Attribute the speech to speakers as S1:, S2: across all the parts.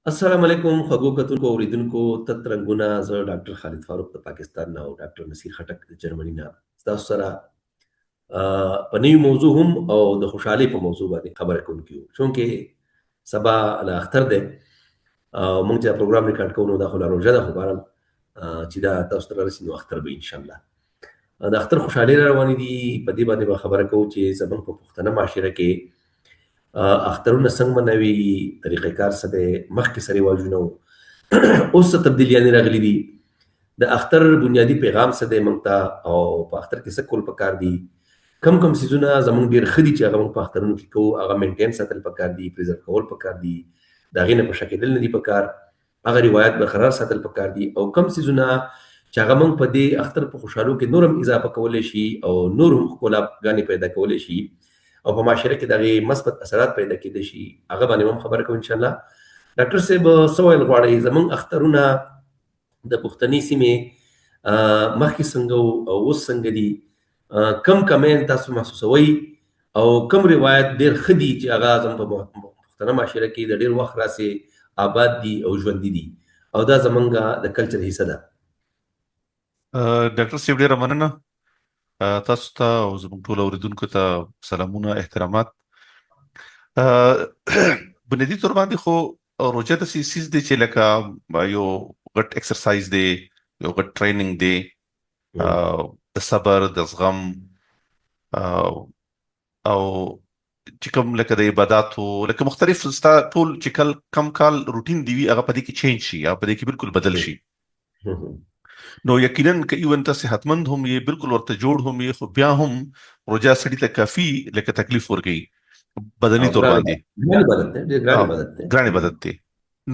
S1: السلام علیکم خوږو کتونکو اوریدونکو تترنګونه زه ډاکټر خالد فاروق د پاکستان نه او ډاکټر نصیر خټک د جرمني نه تاسو سره په نوي موضوع هم او د خوشحالۍ په موضوع باندې خبرې کوونکي یو چونکې سبا د اختر دی او موږ چې دا پروګرام ریکارډ کوو نو دا خو لا روژه ده خو بهرحال چې دا تاسو ته رارسي نو اختر به انشاءالله د اختر خوشحالۍ را روانې دي په دې باندې به خبره کوو چې زموږ په پښتنه معاشره کې اخترونه څنګه منوي طریقې کار څه دی مخکې سره رواجونه اوس څه تبدیلیانې راغلي دي د اختر بنیادي پیغام څه دی موږ ته او په اختر کې څه کول پکار دي کم څیزونه زموږ ډېر ښه دي چې هغه موږ په اخترونو کې کوو هغه مینټین ساتل پکار دي پریزرو کول پکار دي د هغې نه په شا کېدل نه دي پکار هغه روایت برقرار ساتل پکار دي او کم څیزونه چې هغه موږ په دې اختر په خوشحالو کې نور هم اضافه کولی شي او نور هم ښکلاګانې پیدا کولی شي او په معاشره کې دغه مثبت اثرات پیدا کېدای شي هغه باندې هم خبره کوو ان شاء الله ډاکټر صاحب څه ویل غواړئ زموږ اخترونه د پښتني سیمې مخکې څنګه او اوس څنګه دي کم کمین تاسو محسوسوئ او کم روایت ډېر ښه دي چې هغه زموږ په پښتنه معاشره کې د ډېر وخت راسې آباد دي او ژوندي دي او دا زموږ د کلچر حصه ده
S2: ډاکټر صاحب ډېره مننه تاسو ته او زموږ ټول اوریدونکو ته سلامونه احترامات بنیادی تور باندې خو روژه د سیز دی چې لکه یو غټ ایکسرسایز دی یو غټ ټریننګ دی د صبر د زغم او چې کوم لکه د عبادتو لکه مختلف ټول چې کم کال روټین دی هغه په دې کې چینج شي هغه په دې کې بالکل بدل شي نو یقینا که ایون ته صحتمند هم یې بالکل ورته جوړ هم یې خو بیا هم روژه سړي ته کافي لکه تکلیف ورکوي بدني تور باندې ګرانې عبادت دی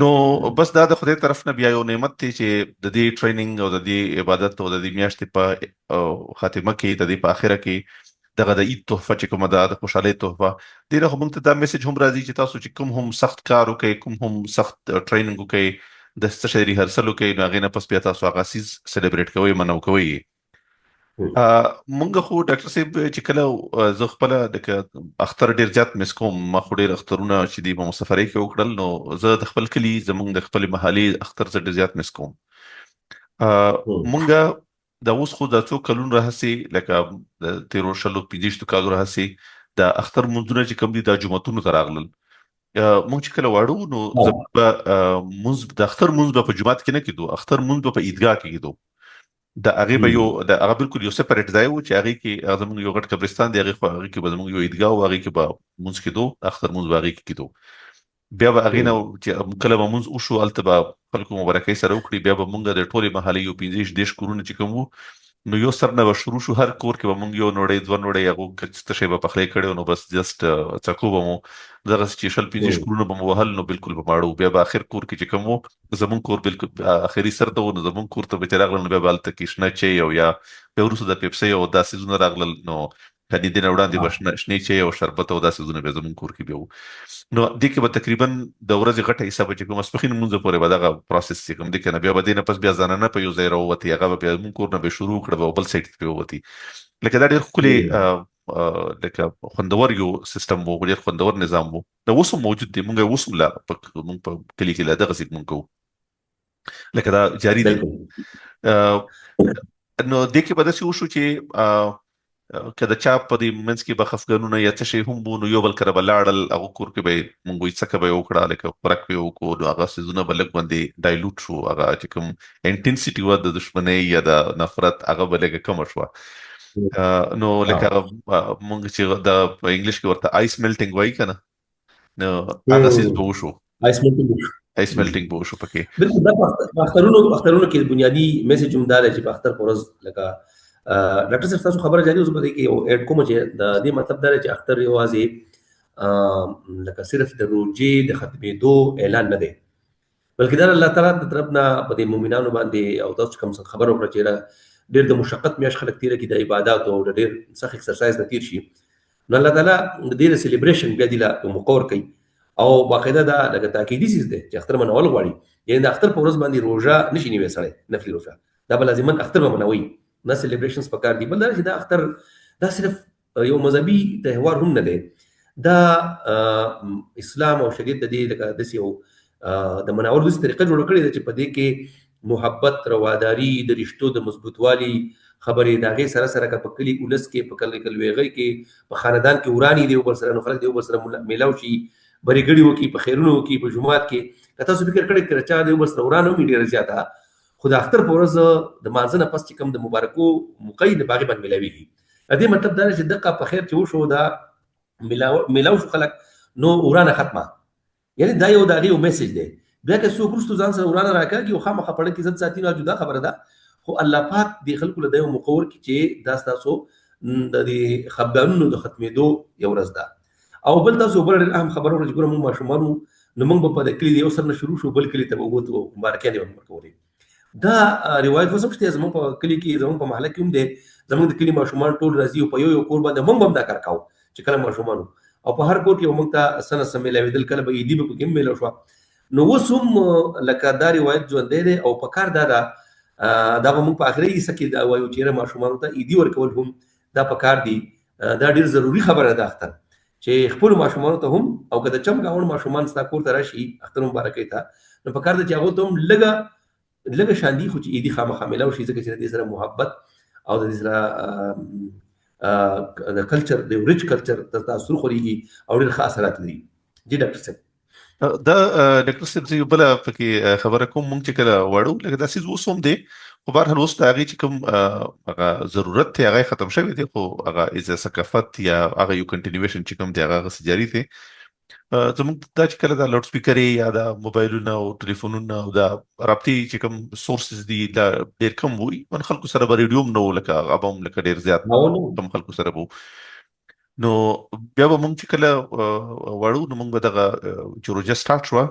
S2: نو بس دا د خدای طرف نه بیا یو نعمت دی چې د دې ټریننګ او د دې عبادت او د دې میاشتې په خاتمه کې د دې په اخره کې دغه د عید تحفه چې کومه ده د خوشحالۍ تحفه ډېره خو موږ ته دا میسج هم راځي چې تاسو چې کوم هم سخت کار وکړئ کوم هم سخت ټریننګ وکړئ د څه شي ریهرسل کوي نو هغه نه پس بیا تاسو هغه سیز سلیبریټ کوئ منو کوئ مونږ خو ډاکټر صاحب چې کله زه خپل د اختر ډیر زیات مس کوم ما خو ډیر اخترونه چې دی په مسافرۍ کې وکړل نو زه د خپل کلی زمونږ د خپل محلي اختر زه ډیر زیات مس کوم مونږ د اوس خو د څو کلونو راهسي لکه د 13 کالو راهسي د اختر منځونه چې کوم دي د جمعتونو ته راغلل مونږ چې کله واړو نو د اختر منځ په جمعات کې نه کېدو اختر منځ په عیدګاه کې کېدو د هغه به یو د هغه بالکل یو سپریټ ځای و چې هغه کې زموږ یو غټ قبرستان دی هغه کې به زموږ یو عیدګاه او هغه کې به منځ کېدو اختر منځ هغه کې کېدو بیا به هغه نو چې کله به منځ وشو الته خلکو مبارکۍ سره وکړي بیا به مونږ د ټولې محلي یو 15 کورونه چې کوم نو یو سر نه شروع شو هر کور کې به مونږ یو نوړې دوه نوړې هغه کڅ شی به پخلې کړو نو بس جست چکو به مو دغه چې شل 15 کورونه به مو وهل نو بالکل به ماړو بیا به اخر کور کې چې کوم زمون کور بالکل اخري سر ته نو زمون کور ته به راغلل نو بیا بالته کې شنه چي او یا به ورسره د پیپسي او داسې زونه راغلل نو کدي دین وړاندې بشنه شنه چي او شربت او داسې زونه به زمون کور کې بيو نو د کې به تقریبا د ورځې غټه حساب چې کوم سپخین مونږ پورې به دغه پروسس چې کوم د کنه بیا به دینه پس بیا ځاننه په یو ځای راووتی هغه بیا مونږ کور نه به شروع کړو او بل سایت په وتی لکه دا ډېر خولي لکه خوندور یو سیستم وو ډېر خوندور نظام وو دا اوس موجود دی مونږ اوس لا مونږ په کلی کې لا دغه څه مونږ کو لکه دا جاری دی نو د کې به داسې وشو چې کله چا په دې منځ کې به خفګانونه یا څه شي هم وو یو بل کړه بلاړل هغه کور کې به مونږ یې څه به وکړه لکه فرق به وکړو نو هغه سيزونه بلک باندې ډایلوټ شو هغه چې کوم انټنسټي و د دښمنۍ یا د نفرت هغه بلګه کم شو نو لکه مونږ چې د انګلیش کې ورته آیس میلټینګ وایي کنه نو هغه سیز به وشو آیس میلټینګ به وشو پکې
S1: بالکل دا اخترونو کې بنیادی میسج هم دا دی چې په اختر پرز لکه ډاکټر صاحب تاسو خبره جاری اوس به کې یو اډ کوم چې د دې مطلب دا چې اختر یوازې لکه صرف د روزې د ختمېدو اعلان نه دی بلکې دا الله تعالی د طرف نه په دې مؤمنانو باندې او تاسو کوم خبر وکړه چې ډېر د مشقت میاش خلک تیر کې د عبادت او د ډېر سخت ایکسرسایز نه تیر شي نو الله تعالی د دې سلیبریشن بیا د مقور کوي او باقاعده دا لکه تاکیدي سیس دی چې اختر منول غواړي یعنی د اختر په ورځ باندې روزه نشي نیوي سړی نفلي روزه دا به لازما اختر به منوي نه سلیبریشنز پکار دي بل دا چې دا اختر دا صرف یو مذهبي تهوار هم نه دی دا اسلام او شریعت د دې لکه د یو د مناور داسې طریقه جوړه کړې ده چې په دې کې محبت، رواداري، د رشتو د مضبوطوالي خبرې د هغې سره سره که په کلي اولس کې، په کلوېغۍ کې، په خاندان کې ورانې د یو بل سره، نو خلک د یو بل سره میلاو شي، بریګړې وکړي، په خیرونو وکړي، په جومات کې. که تاسو فکر کړی که چا د یو بل سره ورانه وي ډېره زیاته، خو د اختر په ورځ د مانځه نه پس چې کوم د مبارکو موقع د هغې باندې میلاویږي. د دې مطلب دا دی چې دقه په خیر چې وشو، دا میلاو شو خلک، نو ورانه ختمه. یعنې دا یو د هغې یو میسج دی. بیا که څوک وروستو ځان سره ورانه راکاږي او خامخا په اړه کې عزت ساتي، نو جدا خبره ده. خو الله پاک دې خلکو له دا یو موقع ورکړي چې دا ستاسو د دې خفګانونو د ختمېدو یو ورځ ده. او بل تاسو بل ډېر اهم خبره وکړه چې ګوره موږ ماشومان وو، نو موږ به په د کلي د یو سر نه شروع شو، بل کلي ته به ووتو، مبارکیانې به مو ورکولې. دا روایت اوس هم شته زموږ په کلي کې، زموږ په محله کې هم دی. زموږ د کلي ماشومان ټول راځي او په یو کور باندې موږ هم دا کار کوو چې کله ماشومان وو، او په هر کور کې به موږ ته څه نه څه میلاوېدل، کله به عیدي به پکې هم میلاو شوه. نو اوس هم لکه دا روایت ژوندی دی، او په کار دا ده، دا به موږ په آخري حصه کې دا وایو چې یاره ماشومانو ته عیدي ورکول هم دا په کار دي. دا ډېر ضروري خبره ده اختر، چې خپلو ماشومانو ته هم، او که د چم ګاونډ ماشومان ستا کور ته راشي اختر مبارکۍ ته، نو په کار ده چې هغو ته هم لږه شاندي، خو چې عیدي خامخا میلاو شي، ځکه چې د دې سره محبت او د دې سره د کلچر، د ریچ کلچر تاثر خورېږي او ډېر ښه اثرات لري. جی ډاکټر صاحب.
S2: دا ډاکټر صاحب زه یو بله پکې خبره کوم، مونږ چې کله واړو لکه دا څیز اوس هم دی، خو بهرحال اوس د هغې چې کوم هغه ضرورت دی هغه ختم شوی دی، خو هغه از ثقافت یا هغه یو کنټینیویشن چې کوم دی هغه هغسې جاري دی. زموږ دا چې کله دا لاوډ سپیکرې یا د موبایلونه او ټلیفونونه او دا رابطې چې کوم سورسز دي دا ډېر کم وي، من خلکو سره به ریډیو هم نه و، لکه هغه به هم لکه ډېر زیات کم خلکو سره به و. نو بیا به مونږ چې کله واړو، نو مونږ به دغه چې روژه سټارټ شوه،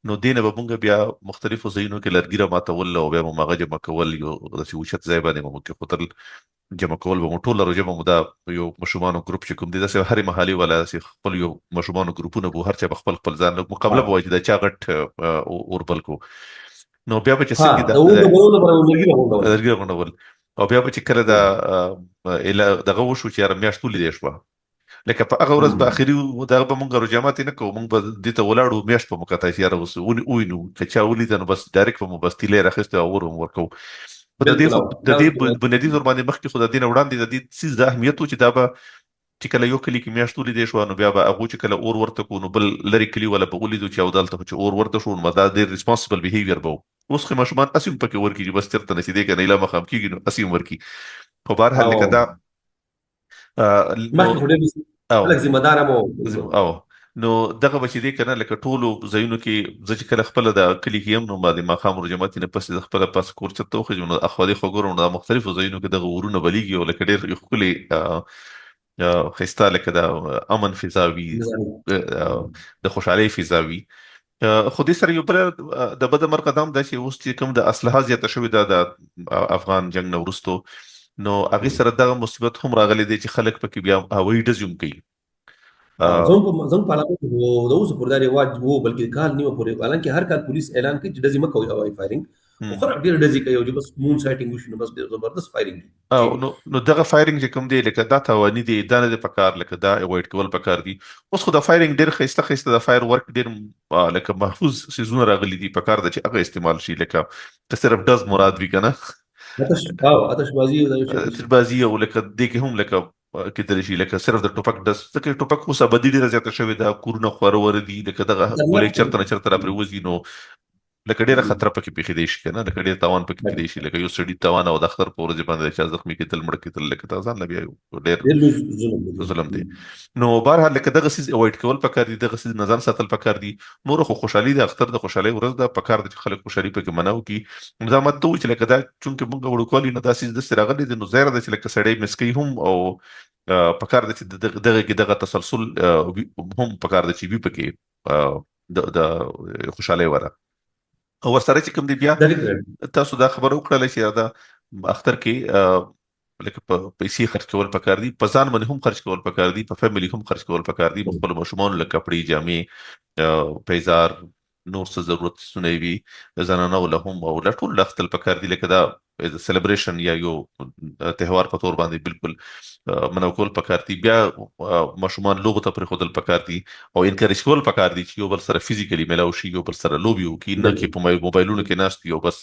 S2: نو دې نه به مونږ بیا مختلفو ځایونو کې لرګي راماتول او بیا به مو هغه جمع کول، یو داسې اوچت ځای باندې به مو کېښودل، جمع کول به مو ټوله روژه به مو دا یو ماشومانو ګروپ چې کوم دی، داسې هرې محلې والا داسې خپل یو ماشومانو ګروپونه به هر چا به خپل خپل ځان مقابله به وایي چې دا چا غټ اوربل کو. نو بیا به چې څنګه لرګي راغونډول، او بیا به چې کله دا دغه وشو چې یاره میاشت ولیدې شوه، لکه په هغه ورځ به اخري دغه به مونږ روژه ماتې نه کوو، مونږ به دې ته ولاړو، میاشت به مو کتای چې یاره اوس ووینو، که چا ولیده نو بس ډایرکټ به مو بس تیلی راخیستی او اور به مو ورکوو. خو د دې بنیادي زور باندې مخکې خو د دې نه وړاندې د دې څیز د اهمیت و چې دا به چې کله یو کلي کې میاشت ولیدې شوه، نو بیا به هغو چې کله اور ورته کړو، نو بل لرې کلي والا به ولیدو چې او دلته خو چې اور ورته شو، نو دا ډېر ریسپانسبل بیهیویر به و. اوس خو ماشومان هسې هم پکې ورکړي چې بس چېرته نڅېدې که نه ایله مخام کېږي، نو هسې هم ورکړي. خو بهرحال لکه دا او نو دغه به چې دی که نه، لکه ټولو ځایونو کې زه چې کله خپله د کلي کې یم، نو د ماښام روژه ماتي نه پس د خپله پاس کور چت ته وخېږم، نو اخوا دېخوا ګورم، نو د مختلفو ځایونو کې دغه اورونه بلیږي، او لکه ډېر یو ښکلې ښایسته لکه د امن فضا وي، د خوشحالۍ فضا وي. خو دې سره یو بله د بده مرغه دا هم ده چې اوس چې کوم د اسلحه زیاته شوې ده د افغان جنګ نه وروستو، نو هغې سره دغه مصیبت هم راغلی دی چې خلک پکې بیا هوایي ډزې هم کوي.
S1: زموږ په علاقه کې د اوسه پورې دا رواج و، بلکې کال نیمه پورې، حالانکه هر کال پولیس اعلان کوي چې ډزې مه کوئ هوایي فایرنګ، خو خلک ډېر ډزې کوي، او چې بس مون سایټینګ وشي نو بس ډېر زبردست فایرنګ.
S2: نو دغه فایرنګ چې کوم دی لکه دا تاواني دی، دا نه دی پکار، لکه دا اوایډ کول پکار دي. اوس خو د فایرنګ ډېر ښایسته ښایسته د فایر ورک ډېر لکه محفوظ څیزونه راغلي دي، پکار ده چې هغه استعمال شي، لکه ته صرف ډز مراد وي که نه، آتشبازي، او لکه دې کې هم لکه کېدلی شي لکه صرف د ټوپک ډز، ځکه ټوپک اوس ابدي ډېره زیاته شوې ده، کورونه خواره وره دي، لکه دغه ګولۍ چېرته نه چېرته را پرېوځي، نو لکه ډېره خطره پکې پېښېدی شي که نه، لکه ډېر تاوان پکې کېدی شي، لکه یو سړي تاوان او د اختر په ورځې باندې د چا زخمي کېدل، مړه کېدل، لکه تا ځان له بیا ډېر ظلم دی. نو بهرحال لکه دغه څیز اوایډ کول پکار دي، دغه څیز نه ځان ساتل پکار دي. نور خو خوشحالي د اختر د خوشحالۍ ورځ ده، پکار ده چې خلک خوشحالي پکې منع وکړي. دا مت ته وایي چې لکه دا چونکې مونږ وړوکوالي نه دا څیز داسې راغلی دی، نو ظاهره ده چې لکه سړی مس کوي هم، او پکار ده چې دغه کې دغه تسلسل هم پکار ده چې وي پکې د خوشحالۍ وره. او ورسره چې کوم دی بیا تاسو دا خبره وکړله چې دا اختر کې لکه په پیسې خرج کول پکار دي، په ځان باندې هم خرج کول پکار دي، په فیملی هم خرج کول پکار دي، په خپلو ماشومانو لکه کپړې، جامې، پیزار، نور څه ضرورت څونه وي زنانو له هم او له ټولو له اخیستل پکار دي. لکه دا سلیبریشن یا یو تهوار په تور باندې بالکل منو کول پکار دي. بیا ماشومان لوغو ته پر خودل پکار دي او انکریج کول پکار دي چې یو بل سره فزیکلی ملاو شي، یو بل سره لوبي وکي، نه کې په موبایلونو کې ناست یو بس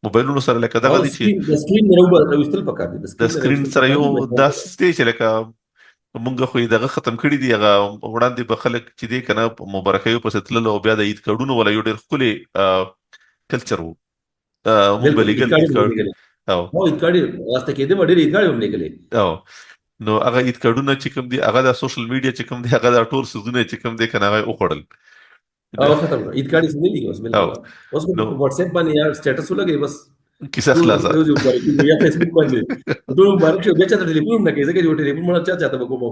S2: موبایلونو سره لکه دغه دي چې
S1: د سکرین راوستل پکار دي،
S2: د سکرین سره یو د سټیج لکه مونږ خو دغه ختم کړی دی. هغه وړاندې به خلک چې دی کنه مبارکیو پسې تلل او بیا د عید کارډونو ولا یو ډېر ښکلی کلچر وو. مونږ به لیږل عید کارډ او
S1: عید کارډ واسطه کېده ډېر عید کارډ هم لیږلې
S2: او نو هغه عید کارډونه چې کوم دی هغه د سوشل میډیا چې کوم دی هغه د ټول سيزونه چې کوم دی کنه هغه وخړل
S1: او ختم عید کارډ یې نه لیږي اوس بالکل. اوس په واتس اپ باندې یا سټیټس ولګي بس
S2: کیسه خلاصه
S1: یا فیسبوک باندې دوه مبارک شو. بیا چې ټلیفون نه کوي ځکه چې ټلیفون مړ چاته وکوم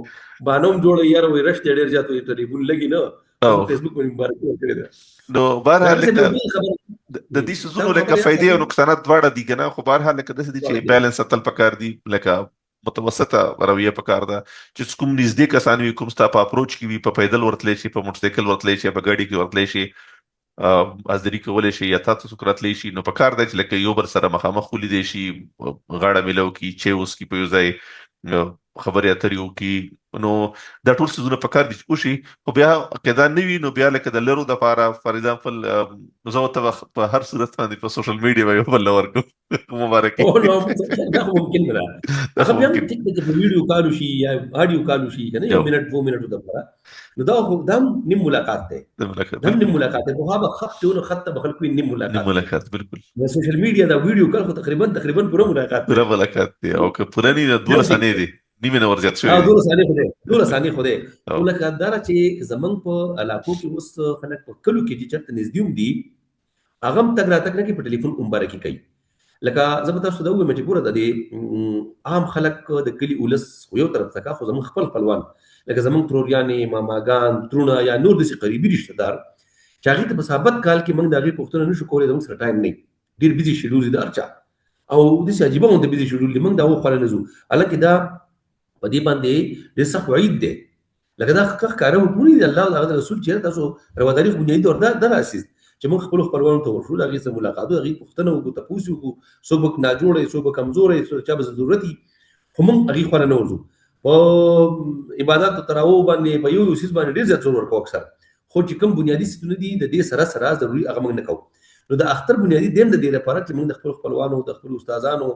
S1: بانوم جوړ یار وې رش ډېر جاتو ټلیفون لګي نه فیسبوک باندې مبارک ورکړي ده.
S2: نو بهرحال د دې سيزونو لکه فائدې او نقصانات دواړه دي کنه، خو بهرحال لکه د دې چې بیلانس اتل پکار دي، لکه متوسطه رویه پکار ده چې کوم نږدې کسان وي، کوم ستا په اپروچ کې وي، په پیدل ورتلی شي، په موټر سایکل ورتلی شي، په ګاډي کې ورتلی شي، ازدري کولای شي یا تاسو سکراتلی شي. نو پکار ده چې لکه یو بر سره مخامخ ولیدي شي، غاړه ملو کی چې اوس کی په یو ځای خبرې اترې وکي. نو دا ټول څه پکار دي چې وشي. خو بیا کدا نه وي نو بیا لکه د لرو د لپاره فار ایگزامپل زه ته په هر صورت باندې په سوشل میډیا باندې بل ورکو مبارکي
S1: او نو دا ممکن نه ده. هغه بیا ټیک د ویډیو کالو شي یا اډیو کالو شي کنه، یو منټ 2 منټ د لپاره. نو دا نیم ملاقات ده، دا نیم ملاقات ده. په هغه خط ته خط به خلکو نیم ملاقات
S2: بالکل.
S1: د سوشل میډیا دا ویډیو کال خو تقریبا پوره ملاقات
S2: دی او که پوره نه 2 ثانیې دي نیمه نه ورزيات شوی
S1: 2 ثانیې خو ده. ولکه دا چې زمنګ په علاقو کې اوس خلک په کلو کې چې چرته نږدې دي هغه تک راتک نه کې په ټلیفون مبارکي کوي. لکه زه به تاسو دا وایم چې ګوره د دې عام خلک د کلی ولس یو طرف څخه خو زموږ خپل خپلوان لکه زموږ تروریانې ماماګان ترونه یا نور داسې قریبي رشتہ دار چې هغې ته په ثابت کال کې موږ د هغې پوښتنه نشو کولی، زموږ سره ټایم نه ډېر بیزي شیډول دی د هر چا او داسې عجیبه غونډه بیزي شیډول دی، موږ د هغو خواله نه ځو. حالانکه دا په دې باندې ډېر سخت وعید دی. لکه دا ښکاره وګورئ د الله او د هغه رسول چې تاسو رواداري بنیادي ډول دا راسیز چې موږ خپلو خپلوانو ته ورشو، د هغې سره ملاقات وکړو، هغې پوښتنه وکړو، تپوس وکړو، څوک به ناجوړی، څوک به کمزوری، چا به ضرورت وي، خو موږ هغې خواله نه ورځو. په عباداتو تراوو باندې په یو څیز باندې ډېر زیات زور ورکوو اکثر، خو چې کوم بنیادي څیزونه دي د دې سره ضروري هغه موږ نه کوو. نو د اختر بنیادي دین د دې لپاره چې موږ د خپلو خپلوانو، د خپلو استادانو،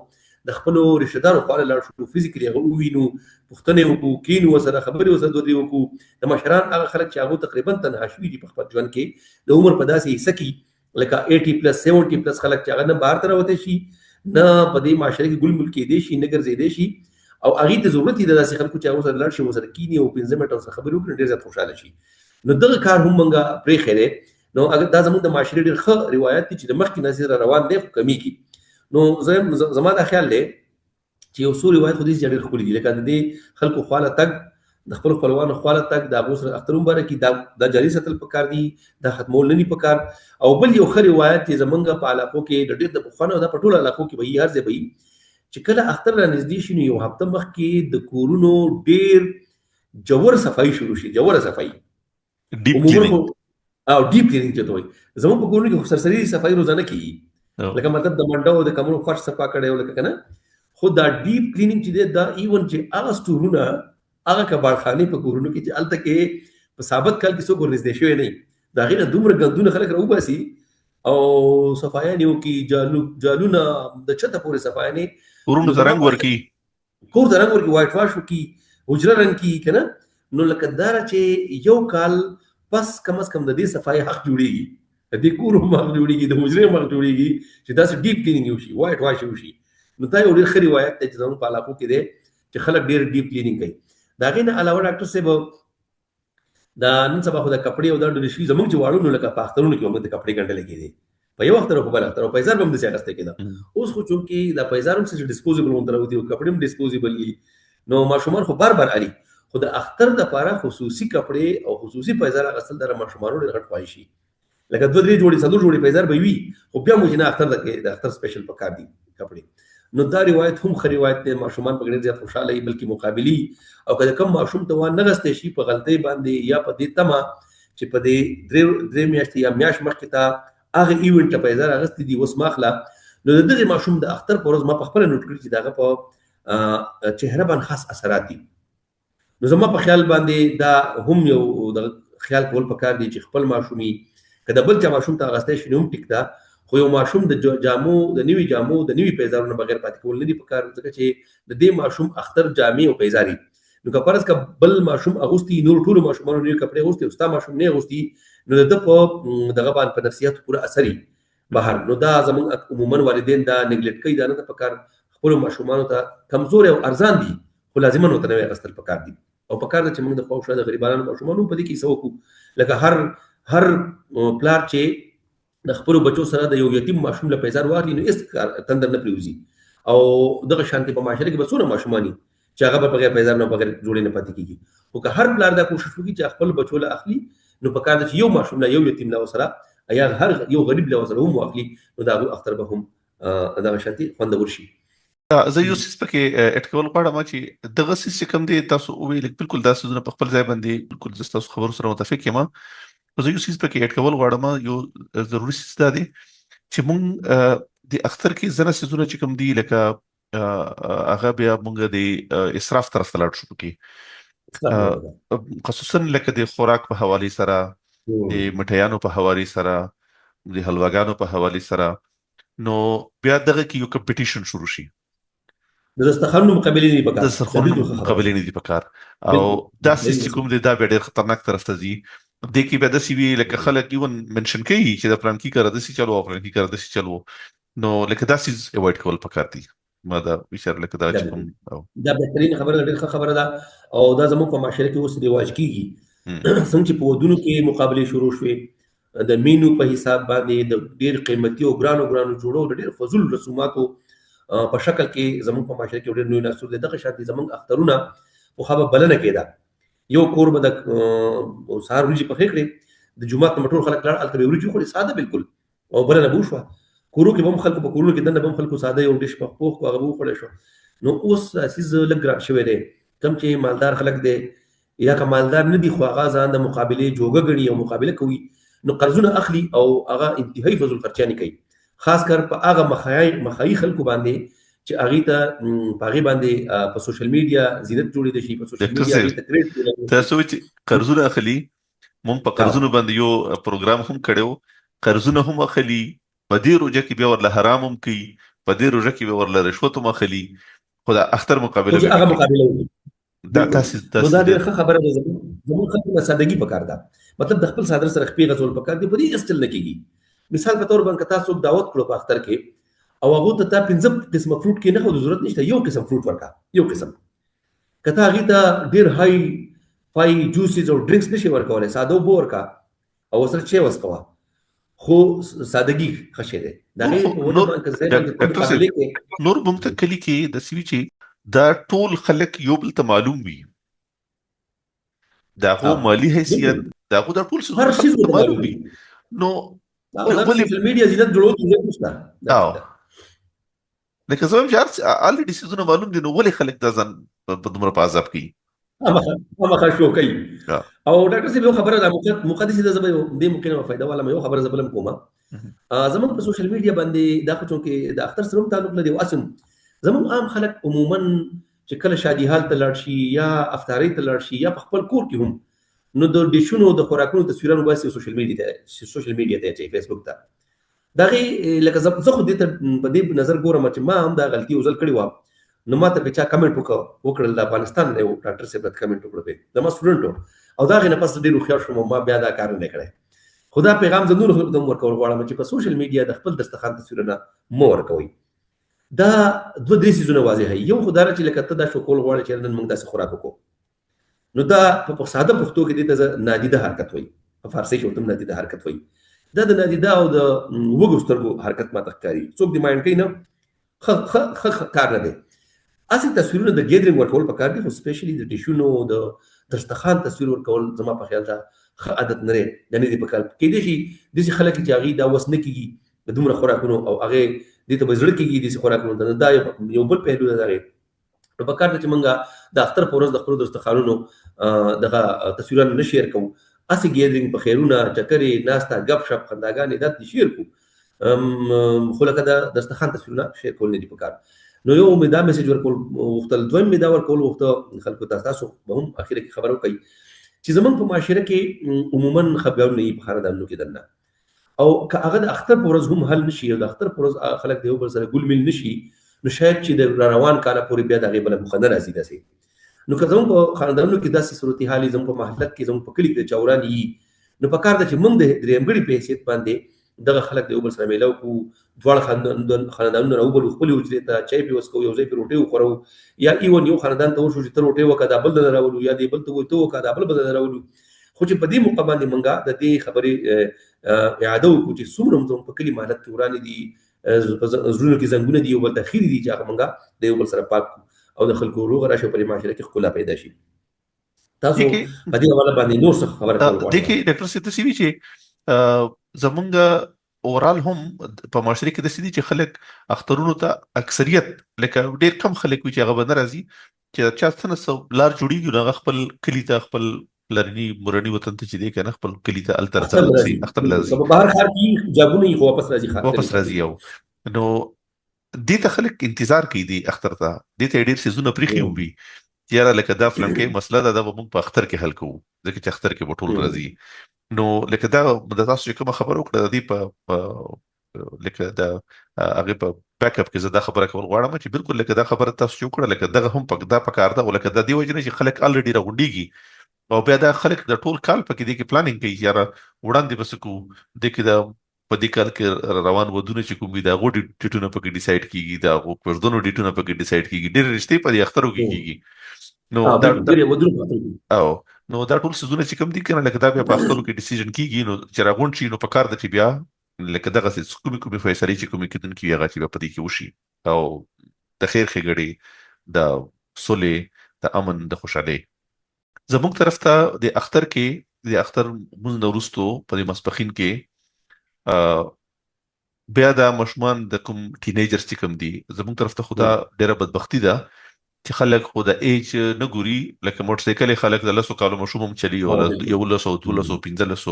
S1: د خپلو رشتہ دارو خواله لاړ شو، فزیکلي هغه ووینو، پوښتنې وکړو، کینو ورسره، خبرې ورسره دوه درې وکړو. د مشران هغه خلک چې هغو تقریبا تنها شوي دي په خپل ژوند کې د عمر په داسې حصه کې لکه 80+ 70+ خلک چې هغه نه بهر ته راوتی شي، نه په دې معاشره کې ګل مل کېدی شي، نه ګرځېدی شي، او هغې ته ضرورت دی د داسې خلکو چې هغو سره لاړ شي، ورسره کیني او 15 منټه ورسره خبرې وکړي، ډېر زیات خوشحاله شي. نو دغه کار هم موږ پرېښی دی. نو دا زموږ د معاشرې ډېر ښه روایت دی چې د مخکې نه زیات روان دی خو کمیږي. نو زما دا خیال دی چې یو څو روایت خو دې چې ډېر ښکلي دي، لکه د دې خلکو خواله تګ، د خپلو خپلوانو خواله تګ، د هغو سره اختر مبارکي، دا جاري ساتل پکار دي، دا ختمول نه دي پکار. او بل یو ښه روایت چې زموږ په علاقو کې د ډېر د پخوانه دا په ټولو علاقو کې به وي، هر ځای به وي چې کله اختر را نږدې شي نو یو هفته مخکې د کورونو ډېر جوړ صفایي شروع شي، جوړه صفایي،
S2: ډیپ کلینینګ
S1: او ډیپ کلینینګ چې ته وایي. زموږ په کورونو کې سرسري صفایي روزانه کېږي، لکه مطلب د منډو د کمرو فرش صفا کړی او لکه که نه. خو دا ډیپ کلینینګ چې دی دا ایون چې هغه سټورونه، هغه کباړخانې په کورونو کې چې هلته کې په ثابت کال کې څوک ورنږدې شوی نه وي، د هغې نه دومره ګندونه خلک راوباسي او صفایانې وکړي، جالونه د چته پورې صفایانې،
S2: ورونو ته رنګ ورکړي،
S1: کور ته رنګ ورکړي، وایټ واش وکړي، حجره رنګ کړي که نه. نو لکه دا چې یو کال پس کم از کم د دې صفایي حق جوړېږي، د دې کور هم حق جوړېږي، د حجرې هم حق جوړېږي چې داسې ډیپ کلینینګ وشي، وایټ واش وشي. نو دا یو ډېر ښه روایت دی چې زموږ په علاقو کې دی چې خلک ډېر ډیپ کلینینګ کوي. د هغې نه علاوه ډاکټر صاحب دا نن سبا خو د کپړې او دا ډېرې شوي زموږ چې واړو نو لکه په اخترونو کې موږ د کپړې ګنډلې کېدې په یو اختر او په بل اختر، او پیزار به هم داسې اخیستی کېده. اوس خو چونکې دا پیزار هم څه ډسپوزیبل غوندې راوتي او کپړې هم ډسپوزیبل دي، نو ماشومان خو بار بار الي. خو د اختر دپاره خصوصي کپړې او خصوصي پیزار اخیستل د ماشومانو ډېر غټ خواهش شي، لکه 2-3 جوړې 4 جوړې پیزار به وي، خو بیا موږ نه اختر د اختر سپیشل پکار دي کپړې. نو دا روایت هم ښه روایت دی، ماشومان په ډېر زیات خوشحاله وي، بلکې مقابلي. او که د کوم ماشوم ته وانغستی شي په غلطۍ باندې یا په دې تمه چې په دې 3 میاشتې یا میاشت مخکې ته هغه ایونټ ته پیزار اخیستې دي اوس ماخله، نو د دغه ماشوم د اختر په ورځ ما په خپل نوٹ کړی چې داغه په چهره باندې خاص اثرات دي. نو زما په خیال باندې دا هم یو د خیال کول پکار دی چې خپل ماشومي کله بل چا ماشوم ته غسته شي نوم ټیک دا، خو یو ماشوم د جامو د نیوي جامو د نیوي پیزارونو بغیر پاتې کول نه دي پکار، ځکه چې د دې ماشوم اختر جامې او پیزاري نو که فرض کا بل ماشوم اغوستي نور ټول ماشومان نوې کپڑے اغوستي او ستا ماشوم نه اغوستي نو د په دغه باندې په نفسیات پورا اثر بهر. نو دا زمون عموما والدین دا نیګلیکټ کوي، دا نه پکار خپل ماشومان ته کمزور او ارزان دي خو لازم نه تنوي غستل پکار دي او پکار د چې موږ د خوښه د غریبانو ماشومان په دې کې سوکو لکه هر پلار چې د خپل بچو سره د یو یتیم ماشوم له پیزار واخلي نو اس تندر نه پریوزي او دغه شانتي په معاشره کې بسونه ماشومانی چې هغه بغیر پیزار نه بغیر جوړې نه پاتې کیږي. او که هر پلار دا کوشش وکړي چې خپل بچو له اخلي نو پکار د یو ماشوم له یو یتیم له سره یا هر یو غریب له سره هم واخلي نو دا اختر به هم دغه شانتي خوندور شي.
S2: زه یو څه پکې اټکول غواړم چې دغه څه کوم دي تاسو ویل بالکل دا څه په خپل ځای باندې بالکل تاسو خبرو سره متفق یم. زه یو څه پکې اټکول غواړم یو ضروري څه دی چې مونږ د اختر کې زنه سيزونه چې کوم دي لکه هغه بیا مونږ د اسراف طرف ته لاړ شو کې خصوصا لکه د خوراک په حواله سره د مټیانو په حواله سره د حلواګانو په حواله سره نو بیا دغه کې یو کمپټیشن شروع شي
S1: د دسترخوان مقابله نه پکار،
S2: د دسترخوان مقابله نه دي پکار او دا چې کوم دي دا ډېر خطرناک طرف ته ځي. د کې به د سی وی لکه خلک ایون منشن کوي چې د پلان کې کار د سی چلو او پلان کې کار د سی چلو نو لکه دا سیز اوایډ کول پکار دي. ما دا اشاره لکه دا چې کوم
S1: دا بهترین خبره ډېر خبره ده او دا زموږ په معاشره کې اوس رواج کیږي څنګه چې په ودونو کې مقابله شروع شوې د مینو په حساب باندې د ډېر قیمتي او ګرانو جوړو د ډېر فضول رسوماتو په شکل کې زموږ په معاشره کې ډېر نوې نسل دغه شانتي زموږ اخترونه خو خبر بلنه کېده یو کور به د سهار ورځې په خېکړې د جمعه ټول خلک لاړ الته ورځې خو ساده بالکل او بلنه بو شو کورو کې هم خلکو په کورونو کې دنه هم خلکو ساده یو ډیش په پوخ هغه بو خړې شو نو اوس اساس لګرا شوی دی کم چې مالدار خلک دی یا که مالدار نه دي خو هغه ځان د مقابله جوګه غني او مقابله کوي نو قرضونه اخلي او هغه انتهایی فضل خرچانی کوي خاص کر په هغه مخایي خلکو باندې چې هغه ته پاغي باندې په سوشل میډیا زینت جوړې دي شي په سوشل میډیا
S2: تاسو چې قرضونه اخلي مونږ په قرضونو باندې یو پروګرام هم کړو قرضونه هم اخلي په دې روزه کې به ورله حرام هم کوي په دې روزه کې به ورله رشوت هم اخلي خدا اختر مقابله
S1: به هغه مقابله
S2: دا تاسو
S1: دا ډېر خبره ده زموږ خلکو سادهګي پکار ده مطلب د خپل صادر سره خپې غزول پکار دي په دې استل نه کیږي مثال په تور باندې تاسو دعوت کړو په اختر کې او هغه ته 15 قسمه فروټ کې نه خو ضرورت نشته یو قسم فروټ ورکا یو قسم کته هغه ته ډیر هاي فای جوسز او ډرینکس نشي ورکولای ساده بو ورکا او سره چې وسکوا خو سادهګي خشه ده دا
S2: نور ممکن کلی کې د سوي چې دا ټول خلک یو بل ته معلوم وي دا هو مالی حیثیت دا هو د ټول
S1: هر شي
S2: معلوم وي نو
S1: سوشل میډیا زینت جوړو
S2: نشته لکه زموږ چې الریډي سيزونه معلوم دي نو ولې خلک دا ځان په دومره په عذاب کوي
S1: اما خشو کوي او ډاکټر سي به خبره ده مقدس ده زبې دې ممکنه فائدہ والا مې خبره زبلم کومه زموږ په سوشل میډیا باندې دا خو چې د اختر سره تعلق لري واسم زموږ عام خلک عموما چې کله شادي حال ته لاړ شي یا افطاری ته لاړ شي یا په خپل کور کې هم نو د ډیشونو د خوراکونو تصویرونه باسي سوشل میډیا ته چې فیسبوک ته دغه لکه زه خو دې ته په دې نظر ګورم چې ما هم دا غلطي وزل کړی و نو ما ته بچا کمنټ وکړل د افغانستان یو ډاکټر صاحب کمنټ وکړ د ما سټوډنټ او دا غي نه پس ډېر خو شوم ما بیا دا کار نه کړی خدا پیغام زندور خلکو ته ورکول غواړم چې په سوشل میډیا د خپل دستخوان تصویرونه مور کوي دا دوه درې سيزونه واضح هي یو خدای چې لکه ته دا شو کول غواړي چې نن موږ داسې خوراک وکړو نو دا په ساده پښتو کې د نادیده حرکت وایي په فارسی کې هم نادیده حرکت وایي دا د نادیده او د وګو سترګو حرکت ماته ښکاري څوک د مایند کوي نه کار نه دی اصل تصویرونه د ګیدرینګ ورکول پکار دي خو سپیشلی د ټیشونو د دسترخوان تصویر ورکول زما په خیال دا ښه عادت نه دی د نه دی په کار کې دي چې د خلک چې هغه دا وس نه کیږي د دومره خوراکونو او هغه د ته بزړه کیږي د خوراکونو دا یو بل پهلو دی نو په کار ته چې مونږه د اختر پورز د خپل دسترخوانونو دغه تصویرونه نشیر کوو اسی ګیدرینګ په خیرونه چکرې ناستا غب شپ خنداګانې د شیر کو خو لکه د دسترخوان تصویرونه شیر کول نه دي پکار. نو یو مې دا میسج ورکول وغوښتل، دویم مې دا ورکول وغوښته خلکو ته، تاسو به هم اخره کې خبر وکړئ چې زمونږ په معاشره کې عموما خپګانونه یي په خاندانونو کې دننه، او که هغه د اختر په ورځ هم حل نشي او د اختر په ورځ خلک د یو بل سره ګل میل نشي، نو شاید چې د روان کاله پورې بیا د هغې بله موخه نه راځي داسې. نو که زموږ په خاندانونو کې داسې صورتحال وي، زموږ په محلت کې، زموږ په کلي کې چوران یي، نو پکار ده چې موږ د درېیمګړي په حیثیت باندې دغه خلک د یو بل سره میلاو کړو، دواړه خاندانونه راوبلو خپلې حجرې ته، چای پې وڅښو، یو ځای پې روټۍ وخورو، یا ایون یو خاندان ته وشو چې ته روټۍ وکړه دا بل دله راولو، یا دې بل ته وایي ته وکړه دا بل به دله راولو. خو چې په دې موقع باندې موږ د دې خبرې اعاده وکړو چې څومره زموږ په کلي محلت کې ورانې دي، په زړونو کې زنګونه دي، یو بل ته خیرې دي، چې هغه موږ د یو بل سره پاک کړو او د خلکو روغه راشي، په دې معاشره کې ښکلا پیدا شي. تاسو
S2: دیکھیے
S1: په دې حواله باندې نور څه خبره کول غواړئ؟
S2: دیکھیے ډاکټر صاحب تاسو وی چې زمونږ اورال هم په معاشره کې د سړي چې خلک اخترونو ته اکثریت لکه ډیر کم خلک وي چې هغه به ناراضي چې چا څنګه سو لار جوړیږي نو هغه خپل کلی ته خپل لرنی مرنی وطن ته چې دی کنه خپل کلی ته التر
S1: اختر
S2: ځل سي
S1: راځي،
S2: اختر لازم
S1: که په بهر ښار کې جابونه یې خو واپس راځي ښار ته
S2: واپس راځي او نو دې ته خلک انتظار کوي دي اختر ته دې ته ډیر سيزونه پریخي هم وي یاره لکه دا فلانکې مسله ده د موږ په اختر کې حل کوو ځکه چې اختر کې بټول راځي نو لکه دا د تاسو کوم خبره وکړه دی په لکه دا هغه په بیک اپ کې زدا خبره کول غواړم چې بالکل لکه دا خبره تاسو وکړه لکه دغه هم پک دا پکار ده ولکه دا دی وجنه چې خلک الریډي راغونډيږي او بیا دا خلک د ټول کال پکې دي کې پلانینګ کوي یاره وړاندې بس کو د کې دا په دې کال کې روان ودونه چې کوم دا غوډي ټیټونه پکې ډیسایډ کیږي دا غوړدونو ډیټونه پکې ډیسایډ کیږي ډېر رښتې په دې اخترو کې کیږي نو دا او نو دا ټول سيزونه چې کوم دي کنه لکه دا بیا په اخترو کې ډیسیژن کیږي نو چې راغون شي نو په کار د چې بیا لکه دغه څه کومي فیصله چې کومي کېدون کې هغه چې په دې کې وشي او د خیر خګړې د صلح د امن د خوشحالي زموږ طرف ته د اختر کې د اختر موږ نورستو په دې مسپخین کې بیا د مشمان د کوم ټینیجرز چې کوم دي زموږ طرف ته خدا ډیره بدبختی ده چې خلک خو د ایج نه ګوري لکه موټر سایکل خلک د لاسو کالو مشوم چلی او یو لاسو دولسو 15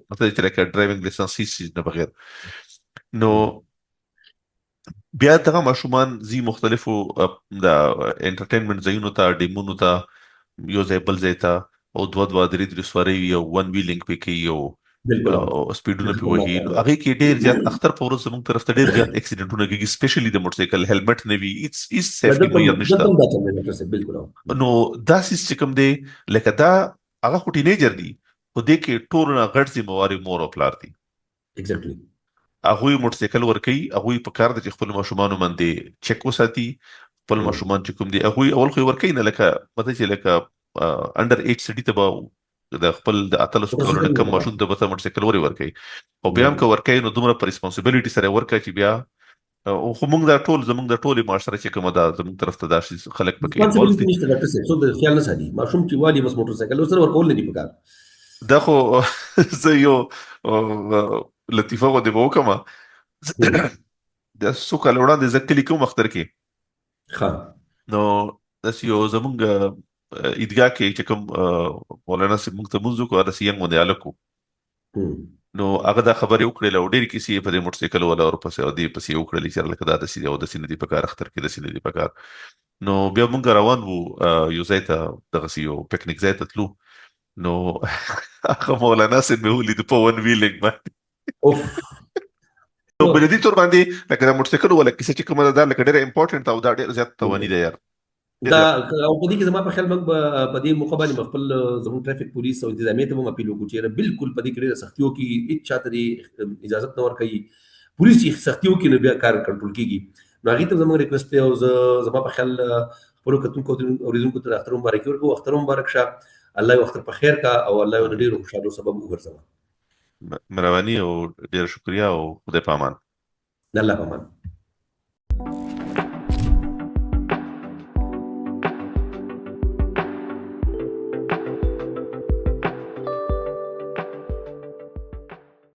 S2: مطلب چې لکه ډرایوینګ لایسنس هیڅ نه بغیر نو بیا دغه مشومان زی مختلفو د انټرټینمنت ځایونو ته ډیمونو ته یو ځای بل ځای ته او دوه درې سواري یو ون ویلینګ پکې یو او سپیډونه په وਹੀ هغه کې ډیر زیات اختر په ورځ زموږ طرف ته ډیر زیات اکسیډنټونه کېږي سپیشلی د موټر سایکل هیلمټ نه وي ایس سیفټي معیار نشته نو دا سیستم دی لکه دا هغه خو ټینیجر دی خو دې کې ټول نه غټ ذمہواری مور او پلار دي
S1: ایگزیکټلی
S2: هغه موټر سایکل ور کوي هغه په کار د خپل ماشومان باندې چک وساتي خپل ماشومان چې کوم دي هغه اول خو ور کوي نه لکه مته چې لکه انډر 8 سټي ته د خپل د اتلسو کلونو کم ماشوم د بته موټر سایکل ور کوي او بیا هم کو ور کوي نو دومره پر ریسپانسیبিলিټي سره ور کوي چې بیا او خو موږ دا ټول زموږ د ټولي معاشره چې کومه دا زموږ طرف ته داسي خلک پکې
S1: انوالو دي نشته ډاکټر صاحب څو د خیال نه ساتي ماشوم چې والی بس موټر سایکل سره ورکول نه دي پکار
S2: دا خو زه یو لطیفه غو دی وکما د سو کال وړاندې ځکه کوم اختر کې
S1: ها
S2: نو داس یو زمونږ ایدګه کې چې کوم مولانا سي موږ ته موږ کو راسي یم مونږ الکو نو هغه دا خبرې وکړې لو ډېر کیسې په موټر سایکل ولا اور پسې او دې پسې وکړلې چې لکه دا د سې او د سې ندي په کار اختر کې د سې ندي په کار نو بیا موږ روان وو یو ځای ته دغه یو پکنیک ځای ته تلو نو هغه مولانا سي به ولید په ون ویلینګ باندې نو بل دې تور باندې لکه دا موټر سایکل ولا کیسه چې کومه دا لکه ډېر امپورټنت او دا ډېر زیات توانی دی یار
S1: دا او په دې کې زما په خیال موږ په دې موقع باندې خپل زموږ ټرافیک پولیس او انتظامیه ته هم اپیل وکړو چې بالکل په دې کې ډېره سختیو کې هیڅ چاته دې اجازه نه ورکوي پولیس چې سختیو کې نه بیا کار کنټرول کیږي نو هغه ته زموږ ریکوست دی او زما په خیال خپل کتونکو اوریدونکو ته اختر مبارک ورکو اختر مبارک شه الله یو اختر په خیر کا او الله یو ډېر خوشاله سبب وګرځوي
S2: مهرباني او ډېر شکریا او خدای پامان
S1: الله پامان